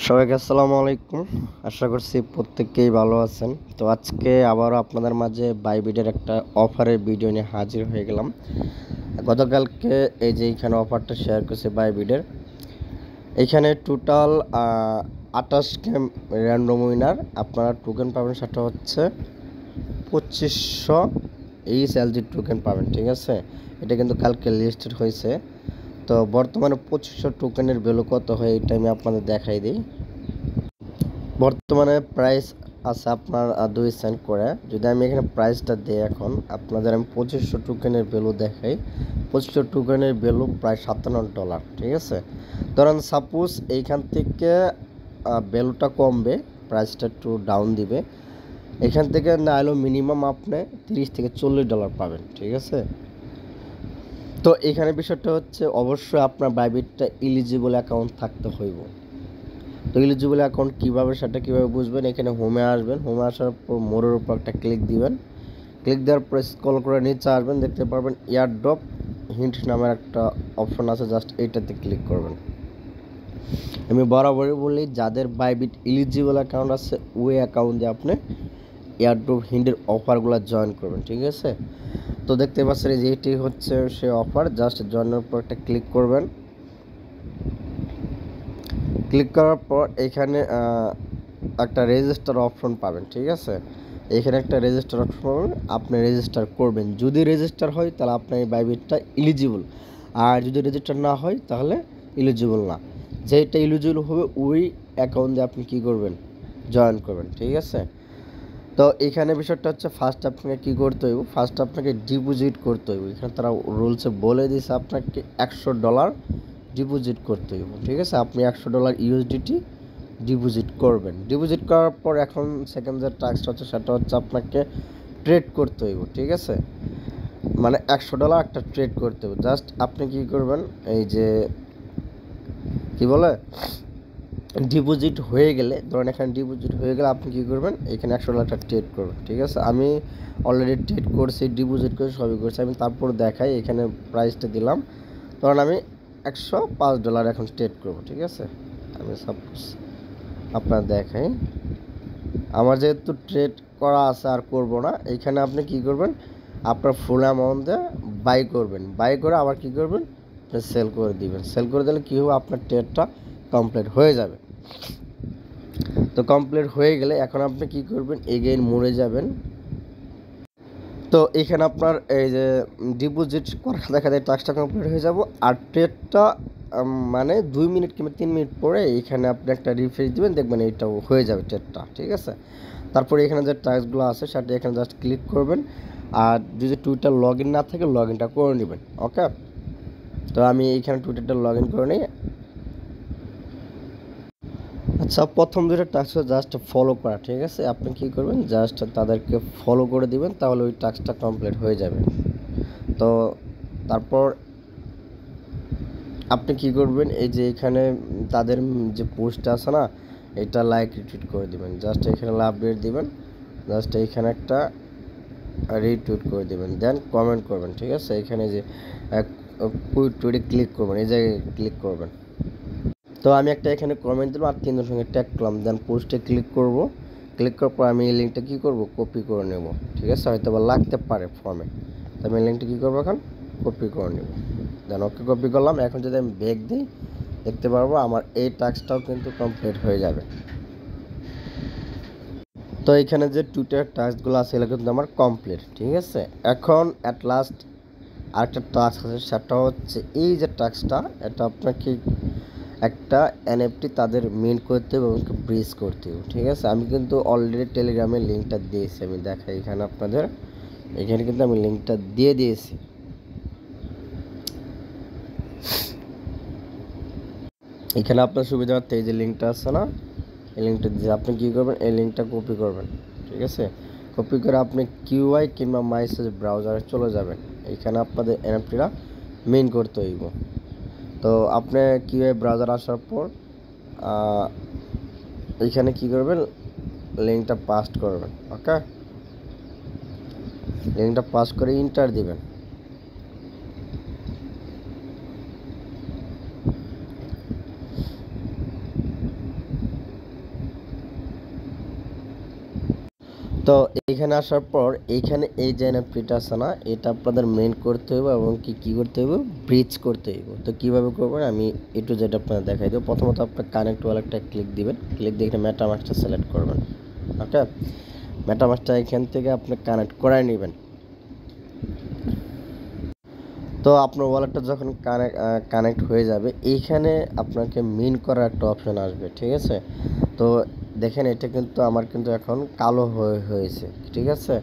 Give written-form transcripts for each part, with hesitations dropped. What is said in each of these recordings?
সবাইকে আসসালামু আলাইকুম। আশা করছি প্রত্যেকেই ভালো আছেন। তো আজকে আবারও আপনাদের মাঝে বাইবিটের একটা অফারের ভিডিও নিয়ে হাজির হয়ে গেলাম। গতকালকে এই যে এইখানে অফারটা শেয়ার করছে বাইবিটের, এইখানে টোটাল 28 গেম র্যান্ডম উইনার আপনারা টোকেন পাবেন, সেটা হচ্ছে 2500 এইচএলজি টোকেন পাবেন। ঠিক আছে, এটা কিন্তু কালকে লিস্টেড হয়েছে। তো বর্তমানে 2500 টোকেনের ভ্যালু কত হয় এটা আমি আপনাদের দেখাই দিই। বর্তমানে প্রাইস আছে আপনার 2 সেন্ট করে। যদি আমি এখানে প্রাইসটা দিই, এখন আপনাদের আমি 2500 টোকেনের ভ্যালু দেখাই। 2500 টোকেনের ভ্যালু প্রায় $57। ঠিক আছে, ধরেন সাপোজ এইখান থেকে ভ্যালুটা কমবে, প্রাইসটা একটু ডাউন দিবে, এখান থেকে না হলেও মিনিমাম আপনি $30 থেকে $40 পাবেন। ঠিক আছে, তো এখানে বিষয়টা হচ্ছে অবশ্যই আপনার বাইবিটটা এলিজিবল অ্যাকাউন্ট থাকতে হইব। তো এলিজিবল অ্যাকাউন্ট কীভাবে, সেটা কীভাবে বুঝবেন, এখানে হোমে আসবেন, হোমে আসার পর মোড়ের উপর একটা ক্লিক দিবেন। ক্লিক দেওয়ার পর স্ক্রল করে নিচে আসবেন, দেখতে পারবেন এয়ারড্রপ হিন্ট নামের একটা অপশন আছে, জাস্ট এইটাতে ক্লিক করবেন। আমি বরাবরই বলি, যাদের বাইবিট এলিজিবল অ্যাকাউন্ট আছে ওই অ্যাকাউন্ট দিয়ে আপনি এয়ারড্রপ হিন্টের অফারগুলো জয়েন করবেন। ঠিক আছে, তো দেখতে পাচ্ছেন যে এটি হচ্ছে সে অফার, জাস্ট জয়েনের পর একটা ক্লিক করবেন। ক্লিক করার পর এখানে একটা রেজিস্টার অপশন পাবেন। ঠিক আছে, এখানে একটা রেজিস্টার অপশন পাবেন, আপনি রেজিস্টার করবেন। যদি রেজিস্টার হয় তাহলে আপনার এই বাইবিটটা এলিজিবল, আর যদি রেজিস্টার না হয় তাহলে এলিজিবল না। যেটা এলিজিবল হবে ওই অ্যাকাউন্ট দিয়ে আপনি কী করবেন, জয়েন করবেন। ঠিক আছে, তো এখানে বিষয়টা হচ্ছে ফার্স্ট আপনাকে কী করতে হইব, ফার্স্ট আপনাকে ডিপোজিট করতে হইব। এখানে তারা রুলসে বলে দিয়েছে আপনাকে $100 ডিপোজিট করতে হইব। ঠিক আছে, আপনি $100 ইউএসডিটি ডিপোজিট করবেন। ডিপোজিট করার পর এখন সেকেন্ড যে টাস্কটা হচ্ছে সেটা হচ্ছে আপনাকে ট্রেড করতে হইব। ঠিক আছে, মানে $100 একটা ট্রেড করতে হবে। জাস্ট আপনি কী করবেন, এই যে কি বলে ডিপোজিট হয়ে গেলে, ধরেন এখানে ডিপোজিট হয়ে গেলে আপনি কী করবেন, এখানে $100 একটা ট্রেড করবেন। ঠিক আছে, আমি অলরেডি ট্রেড করছি, ডিপোজিট করে সবই করছি, আমি তারপর দেখাই। এখানে প্রাইসটা দিলাম, ধরেন আমি $105 এখন ট্রেড করব। ঠিক আছে, আমি সাপোজ আপনার দেখাই, আমার যেহেতু ট্রেড করা আছে আর করব না, এইখানে আপনি কি করবেন, আপনার ফুল অ্যামাউন্টে বাই করবেন, বাই করে আবার কি করবেন, সেল করে দিবেন। সেল করে দিলে কী হবে, আপনার ট্রেডটা কমপ্লিট হয়ে যাবে। তো কমপ্লিট হয়ে গেলে এখন আপনি কি করবেন, এগেইন মোড়ে যাবেন। তো এখানে আপনার এই যে ডিপোজিট করা দেখা যায় টাস্কটা কমপ্লিট হয়ে যাব, আর ট্রেডটা মানে 2 মিনিট কিংবা 3 মিনিট পরে এখানে আপনি একটা রিফ্রেশ দিবেন, দেখবেন এইটাও হয়ে যাবে ট্রেডটা। ঠিক আছে, তারপরে এখানে যে টাস্কগুলো আছে সেটা এখানে জাস্ট ক্লিক করবেন, আর যদি টুইটার লগ ইন না থাকে লগ ইনটা করে নেবেন। ওকে, তো আমি এইখানে টুইটারটা লগ ইন করে নিই। আচ্ছা, প্রথম যেটা টাস্ক জাস্ট ফলো করা। ঠিক আছে, আপনি কী করবেন, জাস্ট তাদেরকে ফলো করে দিবেন, তাহলে ওই টাস্কটা কমপ্লিট হয়ে যাবে। তো তারপর আপনি কি করবেন, এই যে এখানে তাদের যে পোস্টটা আছে না, এটা লাইক রিটুইট করে দিবেন। জাস্ট এখানে লাভ রেট দিবেন, জাস্ট এইখানে একটা রিটুইট করে দিবেন, দেন কমেন্ট করবেন। ঠিক আছে, এখানে যে টুইটে ক্লিক করবেন, এই জায়গায় ক্লিক করবেন। তো আমি একটা এখানে কমেন্ট দিলাম আর 3 জনের সঙ্গে ট্যাগ করলাম, দেন পোস্টে ক্লিক করব। ক্লিক করার পর আমি এই লিঙ্কটা কী করব, কপি করে নেব। ঠিক আছে, হয়তো বা লাগতে পারে ফর্মে, তো আমি এই লিঙ্কটা কী করবো, এখন কপি করে নেব। দেন ওকে, কপি করলাম। এখন যদি আমি ব্যাক দিই, দেখতে পারবো আমার এই টাস্কটাও কিন্তু কমপ্লিট হয়ে যাবে। তো এখানে যে টুইটার টাস্কগুলো আছে এগুলো কিন্তু আমার কমপ্লিট। ঠিক আছে, এখন অ্যাট লাস্ট আরেকটা টাস্ক আছে, সেটা হচ্ছে এই যে টাস্কটা, এটা আপনাকে একটা এনএফটি তাদের মিন্ট করতে হবে এবং ব্রিজ করতে হবে। ঠিক আছে, আমি কিন্তু অলরেডি টেলিগ্রামে লিঙ্কটা দিয়েছি, আমি দেখাই এখানে আপনাদের, এখানে কিন্তু আমি লিঙ্কটা দিয়ে দিয়েছি। এখানে আপনার সুবিধার্থে এই যে লিঙ্কটা আছে না, এই লিঙ্কটা দিয়ে আপনি কী করবেন, এই লিঙ্কটা কপি করবেন। ঠিক আছে, কপি করে আপনি কিউআই কিংবা মাইসেজ ব্রাউজারে চলে যাবেন। এইখানে আপনাদের এনএফটিটা মিন করতে হইব। তো আপনি কিউআই ব্রাউজার আসার পর এইখানে কী করবেন, লিঙ্কটা পাস্ট করবেন। ওকে, লিঙ্কটা পাস করে ইন্টার দিবেন। তো এইখানে আসার পর এইখানে এই যে এনএফটিটা আছে না, এটা আপনাদের মেইন করতে হবে এবং কি করতে হবে, ব্রিজ করতে হবে। তো কীভাবে করবেন আমি একটু যেটা আপনাদের দেখাই দেবো। প্রথমত আপনার কানেক্ট ওয়ালেটটা ক্লিক দিবেন, ক্লিক দিয়ে এখানে মেটামাস্কটা সিলেক্ট করবেন। ওকে, মেটামাস্কটা এখান থেকে আপনি কানেক্ট করাই নেবেন। তো আপনার ওয়ালেটটা যখন কানেক্ট হয়ে যাবে, এইখানে আপনাকে মিন করার একটা অপশন আসবে, ঠিক আছে। তো দেখেন এটা কিন্তু আমার কিন্তু এখন কালো হয়েছে, ঠিক আছে।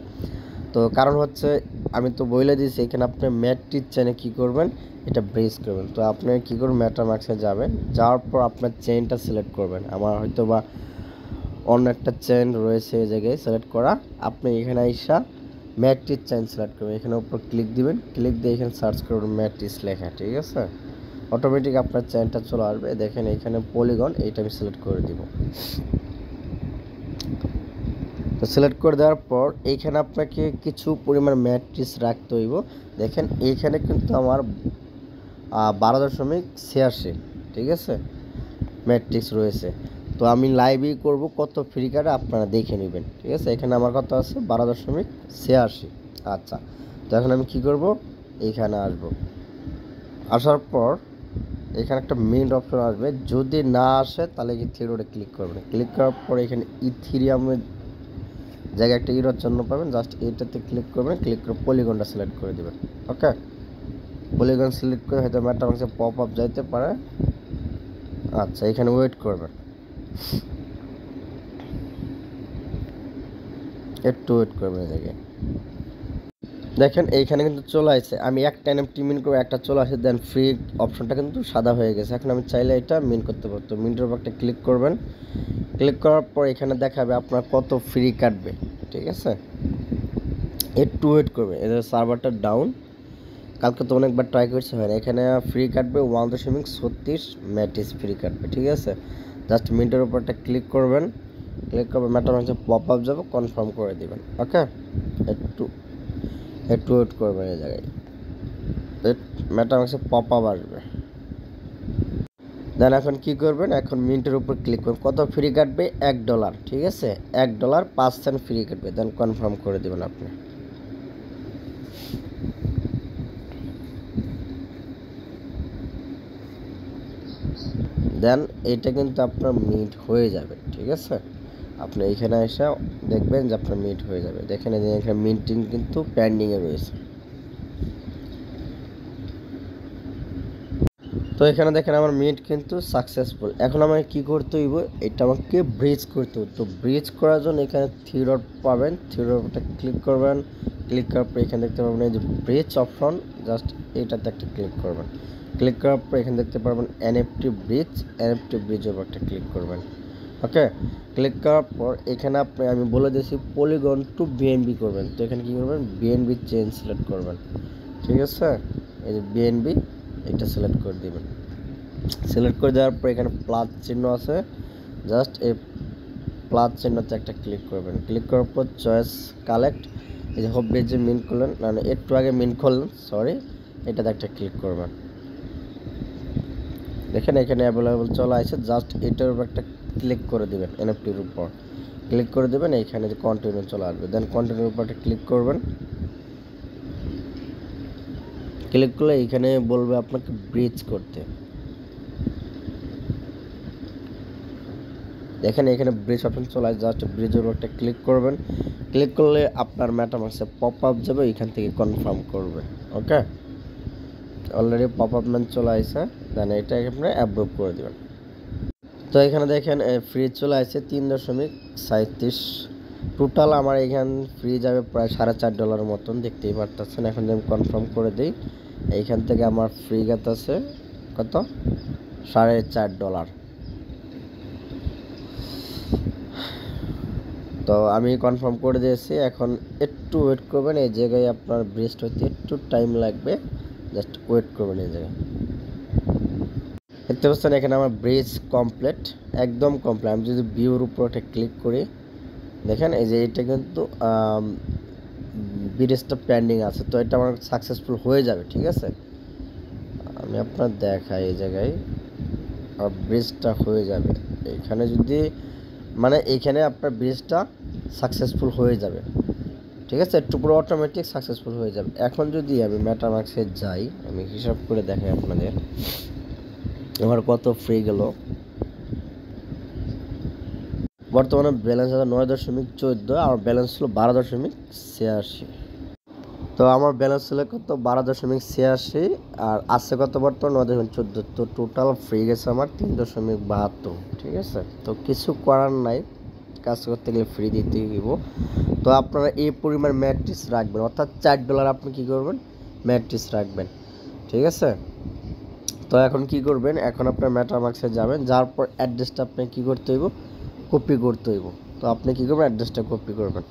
তো কারণ হচ্ছে আমি তো বলে দিয়েছি এখানে আপনি ম্যাটটির চেনে কী করবেন, এটা ব্রেস করবেন। তো আপনি কী করবেন, মেটামাস্কে যাবেন, যাওয়ার পর আপনার চেনটা সিলেক্ট করবেন। আমার হয়তো বা অন্য একটা চেন রয়েছে এই জায়গায় সিলেক্ট করা, আপনি এখানে আইসা ম্যাট্রিক্স চেন সিলেক্ট করবেন, এখানে উপর ক্লিক দিবেন, ক্লিক দিয়ে এখানে সার্চ করবেন ম্যাট্রিক্স লেখা, ঠিক আছে। অটোমেটিক আপনার চেনটা চলে আসবে। দেখেন এখানে পলিগন, এইটা আমি সিলেক্ট করে দিব। তো সিলেক্ট করে দেওয়ার পর এইখানে আপনাকে কিছু পরিমাণ ম্যাট্রিক্স রাখতে হইব। দেখেন এইখানে কিন্তু আমার 12.86, ঠিক আছে, ম্যাট্রিক্স রয়েছে। তো আমি লাইভই করব কত ফ্রি কার্ডে আপনারা দেখে নেবেন, ঠিক আছে। এখানে আমার কত আছে, 12.86। আচ্ছা, তো এখন আমি কি করব, এইখানে আসব, আসার পর এখানে একটা মেইন অপশন আসবে। যদি না আসে তাহলে কি থ্রিডোরে ক্লিক করবেন, ক্লিক করার পর এখানে ইথিরিয়ামের জায়গায় একটা ইরোর জন্য পাবেন, জাস্ট এইটাতে ক্লিক করবেন, ক্লিক করে পলিগনটা সিলেক্ট করে দেবেন। ওকে, পলিগন সিলেক্ট করে হয়তো মেটামাস্কে পপ আপ যাইতে পারে। আচ্ছা, এখানে ওয়েট করবেন, একটু ওয়েট করবেন এই জায়গায়। দেখেন এইখানে কিন্তু চলে আসছে, আমি একটা এনএফটি মিন করে একটা চলে আসে, দেন ফ্রি অপশনটা কিন্তু সাদা হয়ে গেছে। এখন আমি চাইলে এটা মিন করতে পারতো, মিনটার উপর একটা ক্লিক করবেন, ক্লিক করার পর এখানে দেখাবে আপনার কত ফ্রি কাটবে, ঠিক আছে। একটু ওয়েট করবে, এদের সার্ভারটা ডাউন, কালকে তো অনেকবার ট্রাই করছে, হয় না। এখানে ফ্রি কাটবে 1.36 ম্যাটিস ফ্রি কাটবে, ঠিক আছে। জাস্ট মিনিটের উপর একটা ক্লিক করবেন, ক্লিক করবেন, মেটামাস্কে পপ আপ যাবে, কনফার্ম করে দিবেন। ওকে, একটু ওয়েট করবেন এই জায়গায়, মেটামাস্কে পপ আপ আসবে। দেন এখন কি করবেন, এখন মিনিটের উপর ক্লিক করবেন, কত ফ্রি কাটবে, $1, ঠিক আছে, $1 5 সেন্ট ফ্রি কাটবে। দেন কনফার্ম করে দেবেন আপনি। দেন এইটা কিন্তু আপনার মিট হয়ে যাবে, ঠিক আছে। আপনি এখানে এসে দেখবেন যে আপনার মিট হয়ে যাবে। দেখেন এখানে মিটিং কিন্তু পেন্ডিংয়ে রয়েছে। তো এখানে দেখেন আমার মিট কিন্তু সাকসেসফুল। এখন আমাকে কি করতে হইব, এটা আমাকে ব্রিজ করতে হবে। তো ব্রিজ করার জন্য এখানে থ্রি ডট পাবেন, থ্রি ডটটা ক্লিক করবেন, ক্লিক করার পর এখানে দেখতে পাবেন এই যে ব্রিজ অপশন, জাস্ট এইটাতে একটা ক্লিক করবেন, ক্লিক করার পর এখানে দেখতে পারবেন এনএফটি ব্রিজের উপর একটা ক্লিক করবেন। ওকে, ক্লিক করার পর এখানে আমি বলে দিয়েছি পলিগন টু বিএনবি করবেন। তো এখানে কী করবেন, বিএনবি চেঞ্জ সিলেক্ট করবেন, ঠিক আছে। এই যে বিএনবি, এটা সিলেক্ট করে দেবেন। সিলেক্ট করে দেওয়ার পর এখানে প্লাস চিহ্ন আছে, জাস্ট এই প্লাস চিহ্নতে একটা ক্লিক করবেন, ক্লিক করার পর চয়েস কালেক্ট, এই যে হোপ যে মিন করলেন, মানে একটু আগে মিন করলেন, সরি, এটাতে একটা ক্লিক করবেন। দেখেন এখানে অ্যাভেলেবল চলে আসে, জাস্ট এটার উপর একটা ক্লিক করে দেবেন, এনএফটির উপর ক্লিক করে দেবেন, এইখানে যে কন্টিনিউ চলে আসবে। দেন কন্টিনিউর উপর একটা ক্লিক করবেন, ক্লিক করলে এইখানে বলবে আপনাকে ব্রিজ করতে। দেখেন এখানে ব্রিজ অপশন চলে আসে, জাস্ট ব্রিজের উপর একটা ক্লিক করবেন, ক্লিক করলে আপনার মেটামাস্কে পপ আপ যাবে, এখান থেকে কনফার্ম করবে। ওকে, অলরেডি পপ আপ ম্যান চলে আসে, দেন এটা আপনি অ্যাপ্রুভ করে দেবেন। তো এখানে দেখেন ফ্রি চলে আসছে 3.37। টোটাল আমার এখান ফ্রি যাবে প্রায় $4.5 মতন, দেখতেই পারতেছেন। এখন যদি আমি কনফার্ম করে দিই, এইখান থেকে আমার ফ্রি গেত আছে কত, $4.5। তো আমি কনফার্ম করে দিয়েছি। এখন একটু ওয়েট করবেন, এই জায়গায় আপনার ব্রিজ হইতে একটু টাইম লাগবে, জাস্ট ওয়েট করবেন এই জায়গায়। দেখতে পাচ্ছেন এখানে আমার ব্রিজ কমপ্লিট, একদম কমপ্লিট। আমি যদি ভিউর উপর একটা ক্লিক করি, দেখেন এই যে এটা কিন্তু ব্রিজটা পেন্ডিং আছে, তো এটা আমার সাকসেসফুল হয়ে যাবে, ঠিক আছে। আমি আপনার দেখাই এই জায়গায় ব্রিজটা হয়ে যাবে। এখানে যদি মানে এখানে আপনার ব্রিজটা সাকসেসফুল হয়ে যাবে, ঠিক আছে, একটু পুরো অটোমেটিক সাকসেসফুল হয়ে যাবে। এখন যদি আমি মেটামাক্সে যাই, আমি হিসাব করে দেখাই আপনাদের আমার কত ফ্রি গেল। বর্তমানে ব্যালেন্স আছে 9.14, আমার ব্যালেন্স ছিল 12.86। তো আমার ব্যালেন্স ছিল কত 12.86, আর আছে কত বর্তমানে 9.14। তো টোটাল ফ্রি গেছে আমার 3.72। ঠিক আছে, তো কিছু করার নাই, কাজ করতে গেলে ফ্রি দিতে দিব। তো আপনারা এই পরিমাণ ম্যাট্রিক্স রাখবেন, অর্থাৎ $4 আপনি কী করবেন, ম্যাট্রিক্স রাখবেন। ঠিক আছে, তো এখন কি করবেন, এখন আপনার মেটামাক্সে যাবেন, যার পর অ্যাড্রেসটা আপনি কী করতে হইব, কপি করতে হইব। তো আপনি কী করবেন, অ্যাড্রেসটা কপি করবেন।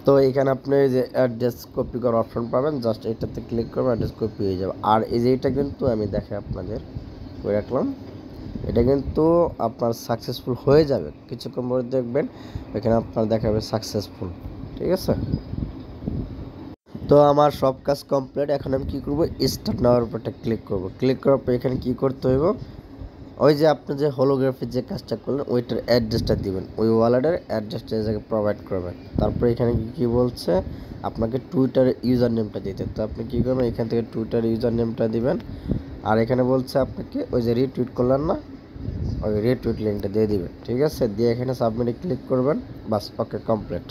তো এখানে আপনি যে অ্যাড্রেস কপি করার অপশন পাবেন, জাস্ট এটাতে ক্লিক করবেন, অ্যাড্রেস কপি হয়ে যাবে। আর এই যে এটা কিন্তু আমি দেখে আপনাদের করে রাখলাম, এটা কিন্তু আপনার সাকসেসফুল হয়ে যাবে, কিছুক্ষণ পরে দেখবেন এখানে আপনার দেখাবে সাকসেসফুল। ঠিক আছে, তো আমার সব কাজ কমপ্লিট। এখন আমি কী করবো, স্টার্ট নেওয়ার উপরটা ক্লিক করব। ক্লিক করার পর এখানে কী করতে হইব, ওই যে আপনি যে হোলোগ্রাফির যে কাজটা করলেন ওইটার অ্যাড্রেসটা দিবেন, ওই ওয়ালেটের অ্যাড্রেসটা এই জায়গায় প্রোভাইড করবেন। তারপরে এখানে কী বলছে, আপনাকে টুইটার ইউজার নেমটা দিতে। তো আপনি কী করবেন, এখান থেকে টুইটার ইউজার নেমটা দিবেন। আর এখানে বলছে আপনাকে ওই যে রিটুইট করলেন না, ওই রিটুইট লিঙ্কটা দিয়ে দিবেন। ঠিক আছে, দিয়ে এখানে সাবমিটে ক্লিক করবেন, বাস ওকে কমপ্লিট।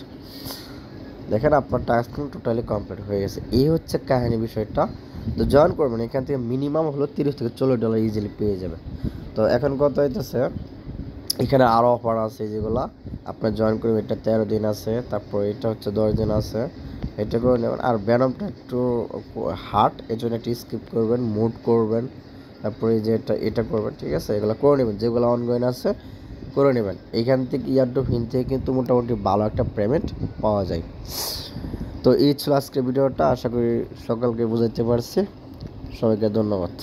দেখেন আপনার টাস্ক কিন্তু টোটালি কমপ্লিট হয়ে গেছে। এই হচ্ছে কাহিনী বিষয়টা। তো জয়েন করবেন, এখান থেকে মিনিমাম হলো $30 থেকে $40 ইজিলি পেয়ে যাবে। তো এখন কত হইতেছে, এখানে আরও অফার আছে যেগুলো আপনার জয়েন করবেন। এটা 13 দিন আছে, তারপর এটা হচ্ছে 10 দিন আছে, এটা করে নেবেন। আর ব্যানামটা একটু হার্ড, এই জন্য একটু স্কিপ করবেন, মুড করবেন, তারপরে যে এটা করবেন। ঠিক আছে, এগুলো করে নেবেন, যেগুলো অনগোয়িং আছে করে নেবেন। এইখান থেকে ইয়ারড্রপ হিন থেকে কিন্তু মোটামুটি ভালো একটা পেমেন্ট পাওয়া যায়। তো এই ছিল আজকের ভিডিওটা, আশা করি সকলকে বুঝাইতে পারছি। সবাইকে ধন্যবাদ।